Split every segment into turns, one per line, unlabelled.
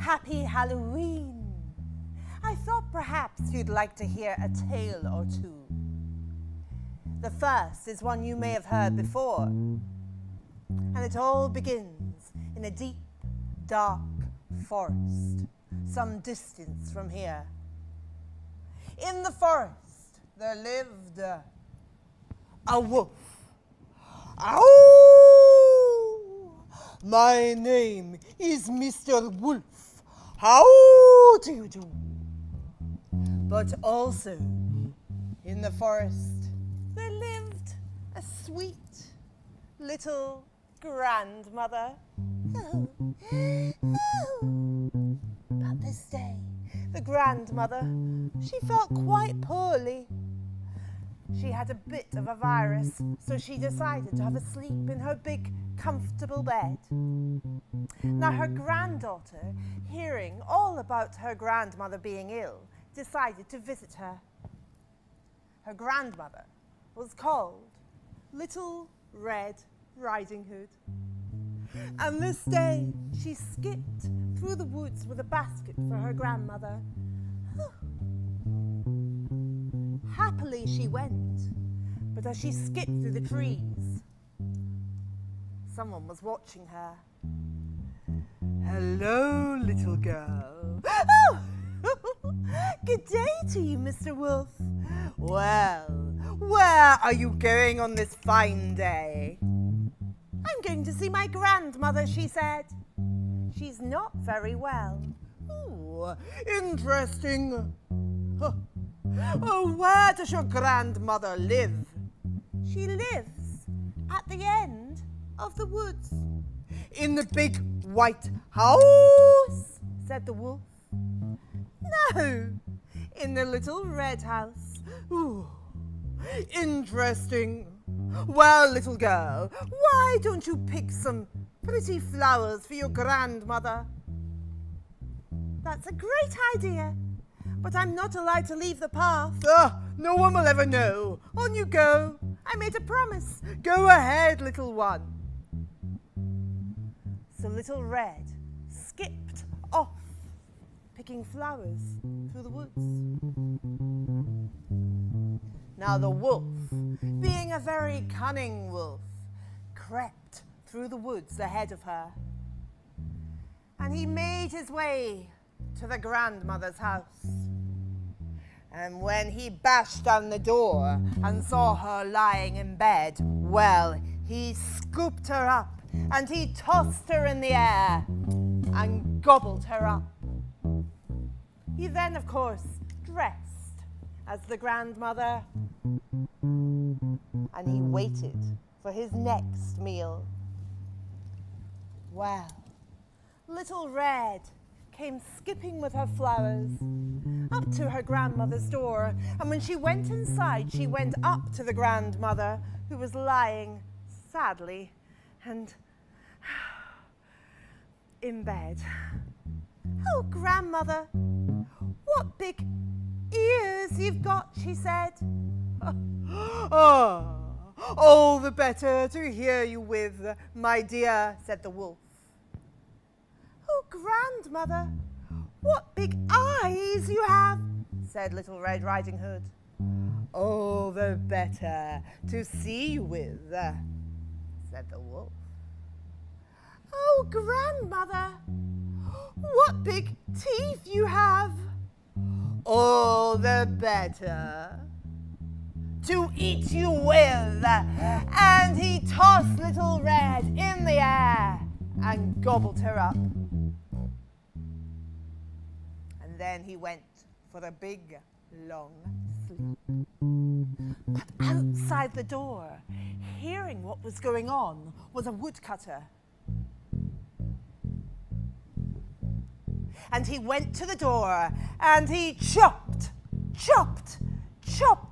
Happy Halloween! I thought perhaps you'd like to hear a tale or two. The first is one you may have heard before, and it all begins in a deep, dark forest, some distance from here. In the forest there lived a wolf. Ow! My name is Mr. Wolf. How do you do? But also, in the forest, there lived a sweet little grandmother. But this day, the grandmother, she felt quite poorly. She had a bit of a virus, so she decided to have a sleep in her big, comfortable bed. Now, her granddaughter, hearing all about her grandmother being ill, decided to visit her. Her grandmother was called Little Red Riding Hood. And this day, she skipped through the woods with a basket for her grandmother. Happily she went, but as she skipped through the trees, someone was watching her. Hello, little girl. Oh! Good day to you, Mr. Wolf. Well, where are you going on this fine day? I'm going to see my grandmother, she said. She's not very well. Oh, interesting. Huh. Oh, where does your grandmother live? She lives at the end of the woods. In the big white house, said the wolf. No, in the little red house. Ooh, interesting. Well, little girl, why don't you pick some pretty flowers for your grandmother? That's a great idea. But I'm not allowed to leave the path. No one will ever know. On you go. I made a promise. Go ahead, little one. So Little Red skipped off, picking flowers through the woods. Now the wolf, being a very cunning wolf, crept through the woods ahead of her. And he made his way to the grandmother's house. And when he bashed down the door and saw her lying in bed, well, he scooped her up and he tossed her in the air and gobbled her up. He then, of course, dressed as the grandmother, and he waited for his next meal. Well, Little Red came skipping with her flowers up to her grandmother's door, and when she went inside, she went up to the grandmother, who was lying sadly and in bed. Oh, grandmother, what big ears you've got, she said. Oh, all the better to hear you with, my dear, said the wolf. Oh, grandmother, what big eyes you have, said Little Red Riding Hood. Oh, the better to see you with, said the wolf. Oh, grandmother, what big teeth you have. All the better to eat you with. And he tossed Little Red in the air and gobbled her up. And then he went for a big, long sleep. But outside the door, hearing what was going on, was a woodcutter. And he went to the door, and he chopped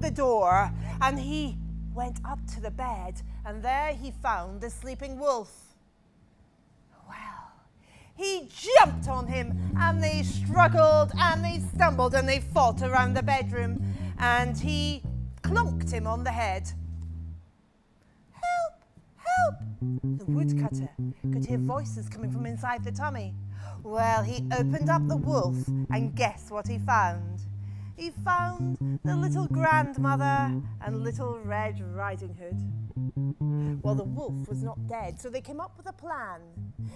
the door, and he went up to the bed, and there he found the sleeping wolf. Well, he jumped on him, and they struggled, and they stumbled, and they fought around the bedroom, and he clonked him on the head. Help, help! The woodcutter could hear voices coming from inside the tummy. Well, he opened up the wolf, and guess what he found? He found the little grandmother and little Red Riding Hood. Well, the wolf was not dead, so they came up with a plan.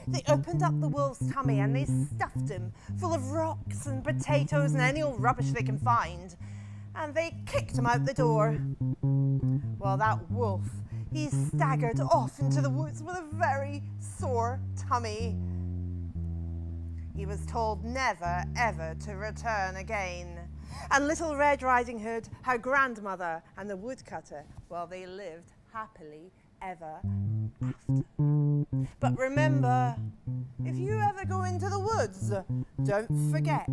They opened up the wolf's tummy and they stuffed him full of rocks and potatoes and any old rubbish they can find. And they kicked him out the door. Well, that wolf, he staggered off into the woods with a very sore tummy. He was told never, ever to return again. And little Red Riding Hood, her grandmother, and the woodcutter, well, they lived happily ever after. But remember, if you ever go into the woods, don't forget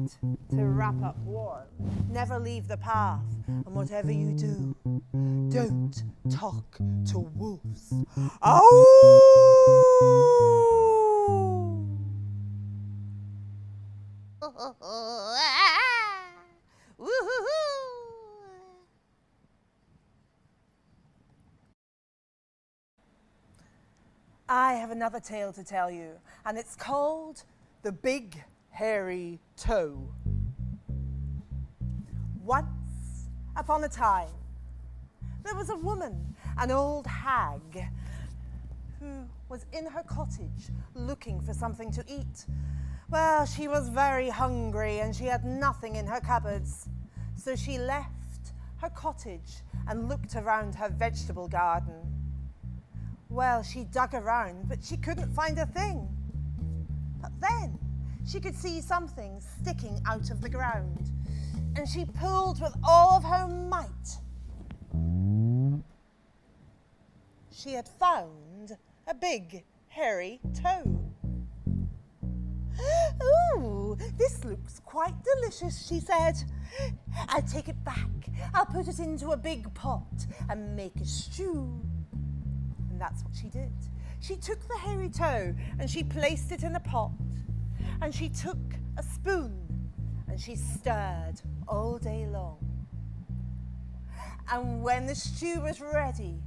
to wrap up warm. Never leave the path. And whatever you do, don't talk to wolves. Ow! I have another tale to tell you, and it's called The Big Hairy Toe. Once upon a time, there was a woman, an old hag, who was in her cottage looking for something to eat. Well, she was very hungry and she had nothing in her cupboards. So she left her cottage and looked around her vegetable garden. Well, she dug around, but she couldn't find a thing. But then she could see something sticking out of the ground, and she pulled with all of her might. She had found a big, hairy toe. "Ooh, this looks quite delicious," she said. "I'll take it back. I'll put it into a big pot and make a stew." And that's what she did. She took the hairy toe and she placed it in a pot. And she took a spoon and she stirred all day long. And when the stew was ready,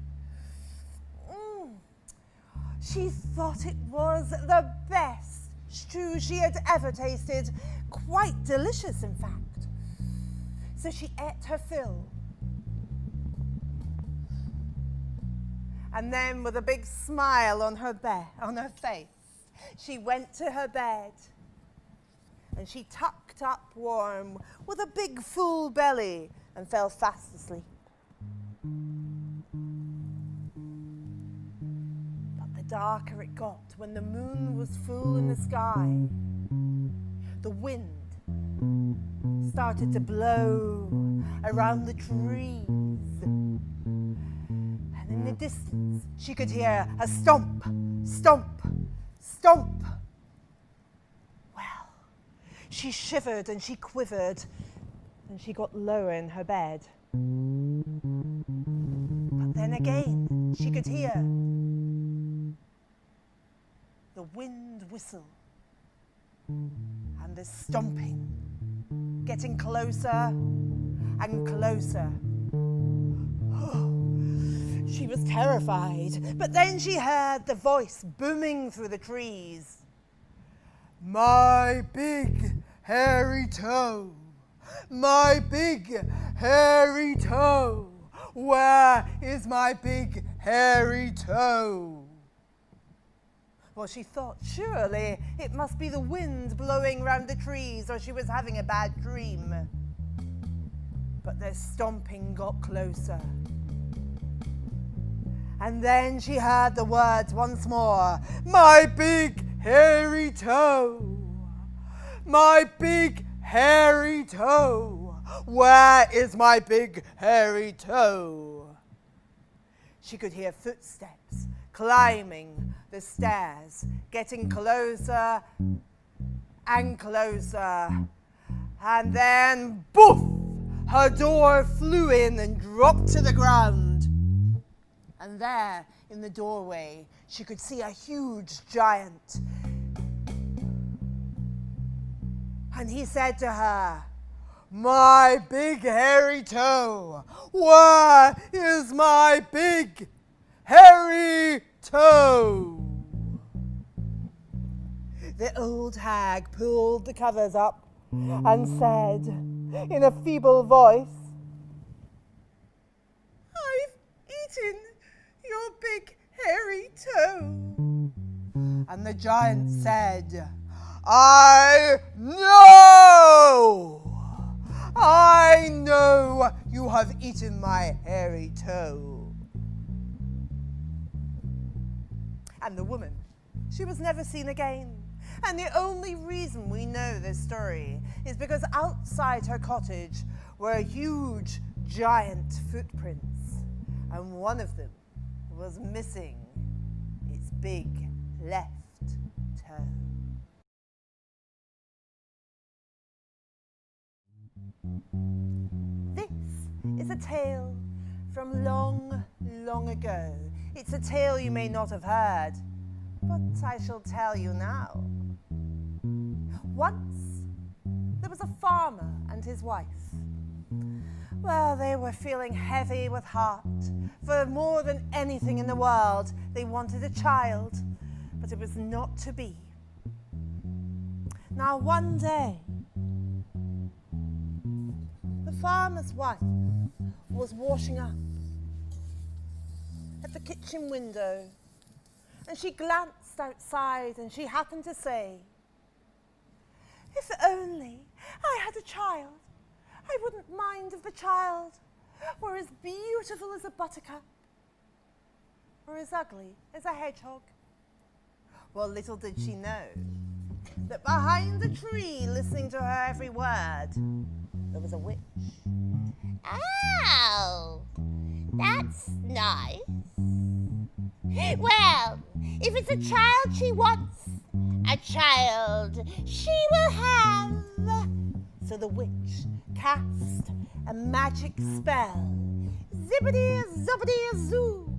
she thought it was the best stew she had ever tasted. Quite delicious, in fact. So she ate her fill. And then, with a big smile on her face, she went to her bed. And she tucked up warm with a big full belly and fell fast asleep. But the darker it got when the moon was full in the sky, the wind started to blow around the trees. In the distance, she could hear a stomp, stomp, stomp. Well, she shivered and she quivered and she got lower in her bed. But then again, she could hear the wind whistle and the stomping getting closer and closer. She was terrified, but then she heard the voice booming through the trees. "My big hairy toe, my big hairy toe, where is my big hairy toe?" Well, she thought surely it must be the wind blowing round the trees, or she was having a bad dream. But their stomping got closer. And then she heard the words once more. "My big hairy toe, my big hairy toe, where is my big hairy toe?" She could hear footsteps climbing the stairs, getting closer and closer. And then, boof, her door flew in and dropped to the ground. And there, in the doorway, she could see a huge giant. And he said to her, "My big hairy toe, where is my big hairy toe. The old hag pulled the covers up and said in a feeble voice, "I've eaten your big hairy toe." And the giant said, "I know! I know you have eaten my hairy toe." And the woman, she was never seen again. And the only reason we know this story is because outside her cottage were huge, giant footprints, and one of them was missing its big left toe. This is a tale from long, long ago. It's a tale you may not have heard, but I shall tell you now. Once, there was a farmer and his wife. Well, they were feeling heavy with heart. For more than anything in the world, they wanted a child, but it was not to be. Now, one day, the farmer's wife was washing up at the kitchen window, and she glanced outside and she happened to say, "If only I had a child, I wouldn't mind if the child were as beautiful as a buttercup or as ugly as a hedgehog." Well, little did she know that behind the tree, listening to her every word, there was a witch.
Oh, that's nice. Well, if it's a child she wants, a child she will have.
So the witch cast a magic spell. Zippity zoppity zoo.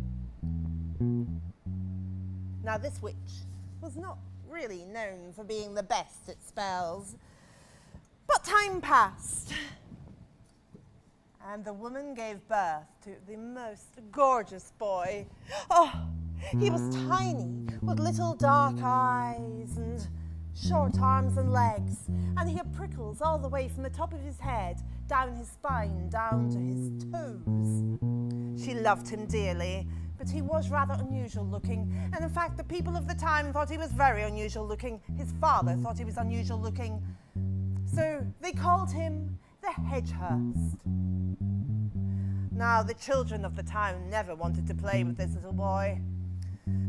Now this witch was not really known for being the best at spells, but time passed, and the woman gave birth to the most gorgeous boy. Oh, he was tiny, with little dark eyes and short arms and legs, and he had prickles all the way from the top of his head, down his spine, down to his toes. She loved him dearly, but he was rather unusual looking, and in fact the people of the time thought he was very unusual looking. His father thought he was unusual looking, so they called him the Hedgehurst. Now the children of the town never wanted to play with this little boy,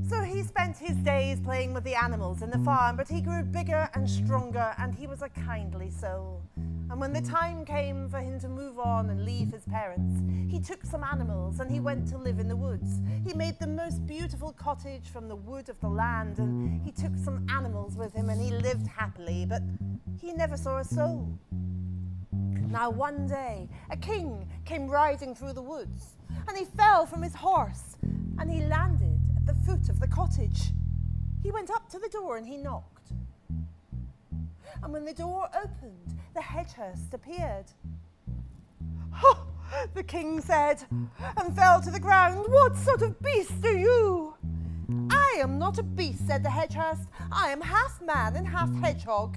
so he spent his days playing with the animals in the farm, but he grew bigger and stronger, and he was a kindly soul. And when the time came for him to move on and leave his parents, he took some animals and he went to live in the woods. He made the most beautiful cottage from the wood of the land, and he took some animals with him, and he lived happily, but he never saw a soul. Now one day, a king came riding through the woods, and he fell from his horse, and he landed at the foot of the cottage. He went up to the door and he knocked. And when the door opened, the Hedgehurst appeared. "Oh," the king said, and fell to the ground. "What sort of beast are you?" "I am not a beast," said the Hedgehurst. "I am half man and half hedgehog."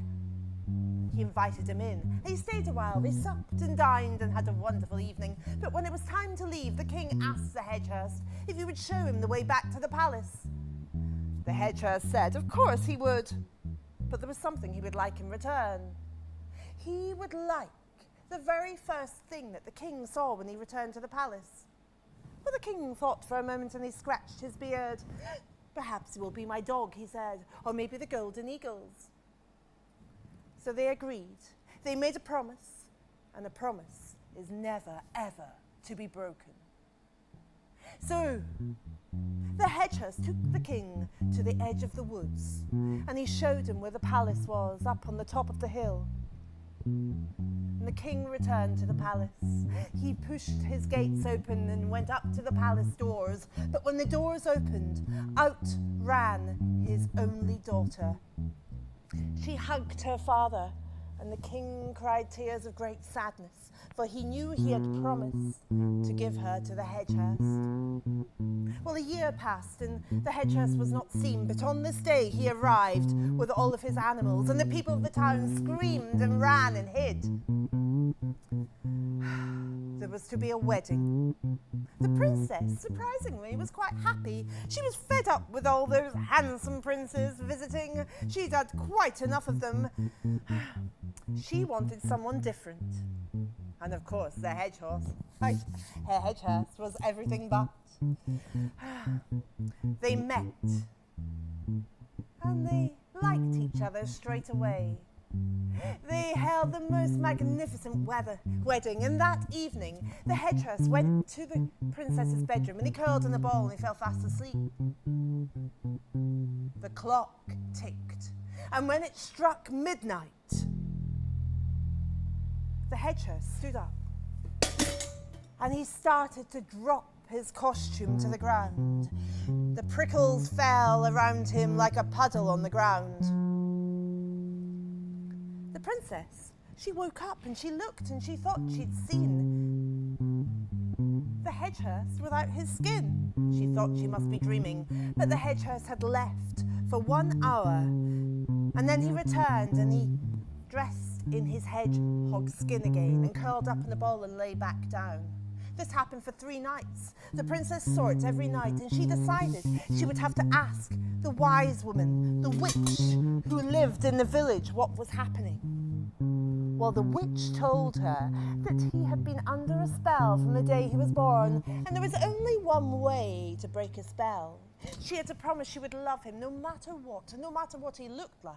He invited him in. He stayed a while. They supped and dined and had a wonderful evening. But when it was time to leave, the king asked the Hedgehurst if he would show him the way back to the palace. The Hedgehurst said of course he would, but there was something he would like in return. He would like the very first thing that the king saw when he returned to the palace. Well, the king thought for a moment and he scratched his beard. "Perhaps it will be my dog," he said, "or maybe the golden eagles." So they agreed. They made a promise, and a promise is never, ever to be broken. So the Hedgehurst took the king to the edge of the woods, and he showed him where the palace was, up on the top of the hill. And the king returned to the palace. He pushed his gates open and went up to the palace doors. But when the doors opened, out ran his only daughter. She hugged her father And the king cried tears of great sadness, for he knew he had promised to give her to the Hedgehurst. Well, a year passed, and the Hedgehurst was not seen, but on this day he arrived with all of his animals, and the people of the town screamed and ran and hid. There was to be a wedding. The princess, surprisingly, was quite happy. She was fed up with all those handsome princes visiting. She'd had quite enough of them. She wanted someone different. And of course, the Hedgehurst was everything but. They met, and they liked each other straight away. They held the most magnificent wedding, and that evening the Hedgehurst went to the princess's bedroom and he curled in a ball and he fell fast asleep. The clock ticked, and when it struck midnight, the Hedgehurst stood up and he started to drop his costume to the ground. The prickles fell around him like a puddle on the ground. The princess, she woke up and she looked and she thought she'd seen the Hedgehurst without his skin. She thought she must be dreaming, but the Hedgehurst had left for 1 hour, and then he returned and he dressed in his hedgehog skin again and curled up in a ball and lay back down. This happened for 3 nights. The princess saw it every night, and she decided she would have to ask the wise woman, the witch who lived in the village, what was happening. Well, the witch told her that he had been under a spell from the day he was born, and there was only one way to break a spell. She had to promise she would love him no matter what he looked like.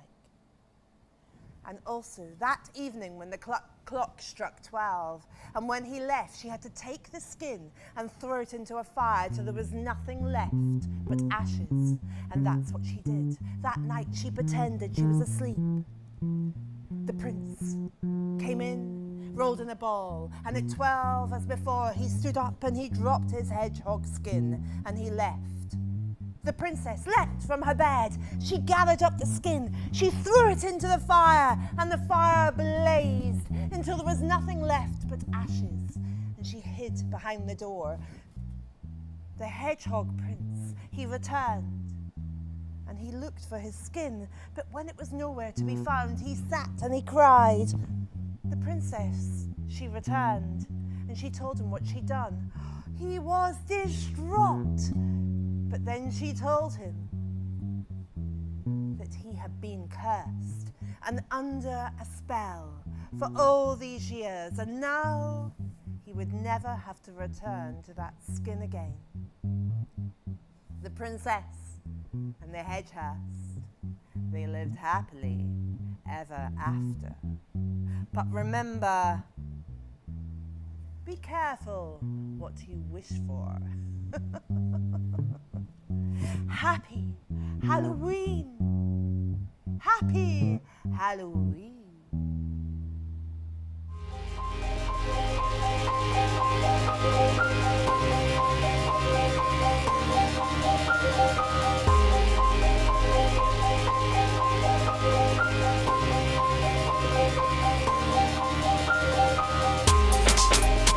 And also, that evening when the clock struck 12, and when he left, she had to take the skin and throw it into a fire till there was nothing left but ashes. And that's what she did. That night, she pretended she was asleep. The prince came in, rolled in a ball, and at 12, as before, he stood up and he dropped his hedgehog skin and he left. The princess leapt from her bed. She gathered up the skin. She threw it into the fire, and the fire blazed until there was nothing left but ashes, and she hid behind the door. The hedgehog prince, he returned, and he looked for his skin, but when it was nowhere to be found, he sat and he cried. The princess, she returned, and she told him what she'd done. He was distraught. But then she told him that he had been cursed and under a spell for all these years, and now he would never have to return to that skin again. The princess and the Hedgehurst, they lived happily ever after. But remember, be careful what you wish for. Happy Halloween! Happy Halloween!